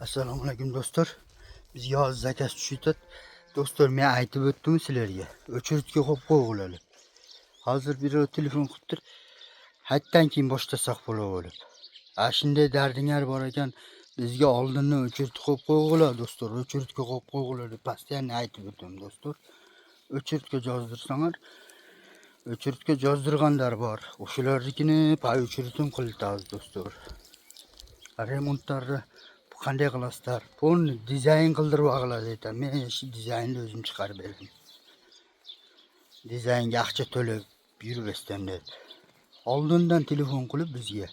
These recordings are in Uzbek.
Assalomu alaykum do'stlar. Biz yoz zakas tushdi. Do'stlar, men aytib o'tdim sizlarga. O'chirtga qo'yib qo'yinglar. Hozir bir telefon qilibdir. Haytdan keyin boshlasak bo'laverib. Shunday dardingar bor ekan, bizga oldindan o'chirtga qo'yib qo'yinglar do'stlar. O'chirtga qo'yib qo'yinglar deb pastiyan aytib o'tdim do'stlar. O'chirtga yozdirsanlar, o'chirtga yozdirganlar bor. O'shalarnikini pay o'chirtim qiltamiz do'stlar. Remontlarni qanday qilasizlar? Buni dizayn qildirib olinglar aytaman. Men shu dizaynni o'zim chiqarib beraman. Dizaynga ақша to'lab yuribsizlar deb. Oldindan telefon qilib bizga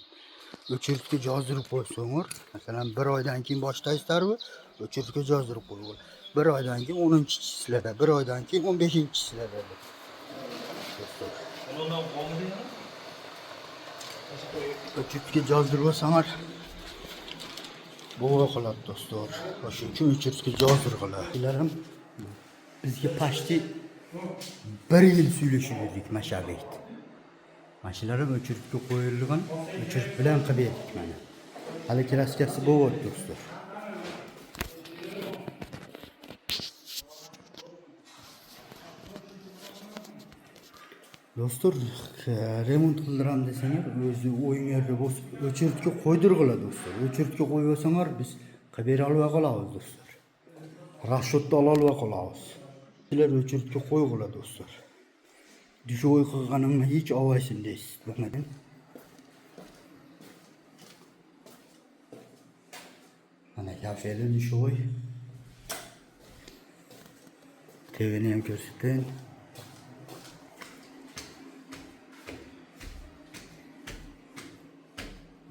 o'chirtga yozdirib qo'ysanglar, masalan 1 oydan keyin boshlaysizlarmi? O'chirtga yozdirib qo'yinglar. 1 oydan keyin 10-chilarda, 1 oydan keyin 15-chilarda. O'chirtga yozdirib olsanglar bu qiladi do'stlar. Shuning uchun o'chirtga yozdirganlar. Ular ham bizga pashti 1 yil suylashib yurdik mashabet. Mashalar ham o'chirtga qo'yilgan, o'chirt bilan qilib etdik mana. Hali kraskasi bo'lyapti do'stlar. Do'stlar, remont qildiram desanglar, o'zi o'yinglarda bosib o'chirtga qo'ydirg'lar do'stlar. O'chirtga qo'yib olsanglar, biz qilib bera olamiz do'stlar. Rashodni olib qolamiz. Sizlar o'chirtga qo'yg'lar do'stlar. Dushoy qilganimni hech olmaysin deysiz, bilmadim. Mana kafeli dushoy. TV'ni ham ko'rsatayım.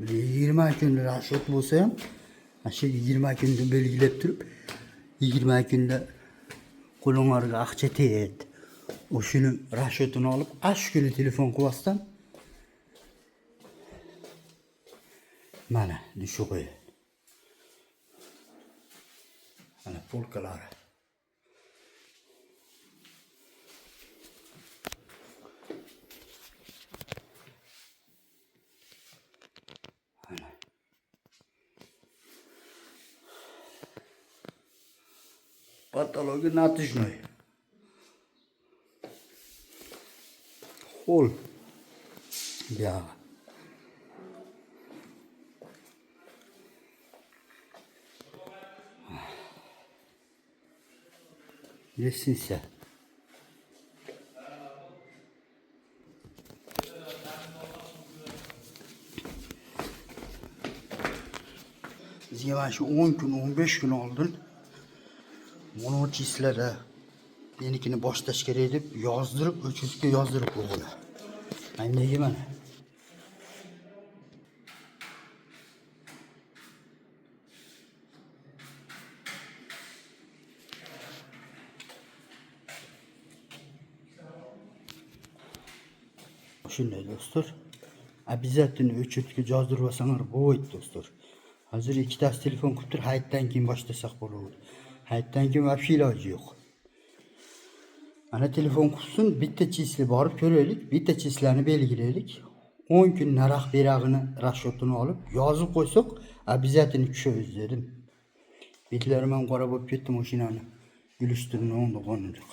Bir 20 kun rashod bo'lsa ham, shu 20 kunda belgilab turib, 20 kunda qo'lingizga ақша tegadi. O'shuni rashodini olib, ash kuni telefon qilasdan mana shu qo'y. Mana polkalari. Patologi natijnoy. Hol. Ya. Yesinse. Bizga mana shu 10 kun, 15 kun oldin bunu chislada menikini boshlash kerak deb yozdirib, o'chirtga yozdirib qo'yganlar. Nega mana? Shunday do'stlar, обязательно o'chirtga yozdirib olsanglar bo'ladi do'stlar. Hozir ikkitasi telefon qilib tur, haytdan keyin boshlasak bo'ladi. Haytdan keyin вообще iloji yo'q. Ana telefon qilsin, bitta chisli borib ko'raylik, bitta chislani belgilaylik. 10 kun narx berag'ini rashodini olib yozib qo'ysak, обязательно tushamiz dedim. Betlarim ham qora bo'lib ketdi mashinani. Gulishtirni o'ndiq.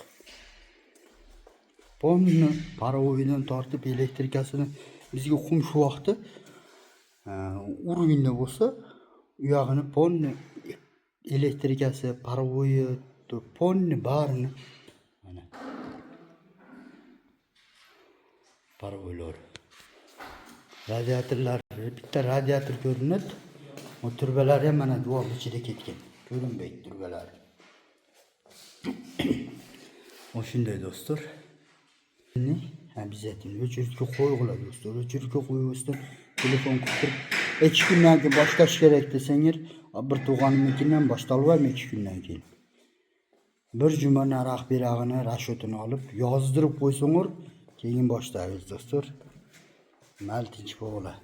Pomni parovoydan tortib elektrikasini bizga qum shu vaqtda urinda bo'lsa, u yog'ini ponni elektrikasi, parovoyi, ponni barini mana parovoylar. Radiatorlar, bitta radiator ko'rinadi. O turbalar ham mana duvar ichida ketgan. Ko'rinmaydi turbalar. O shunday do'stlar. Обязательно o'chirtga qo'yg'lar do'stlar. O'chirtga qo'yib telefon qilib 2 kundan keyin boshlash kerak desanglar, bir tug'animnikidan boshlayolmayman 2 kundan keyin. Bir juma narx berag'ini rashodini olib yozdirib qo'ysanglar, keyin boshlaymiz do'stlar. Mal tinch bo'g'lar.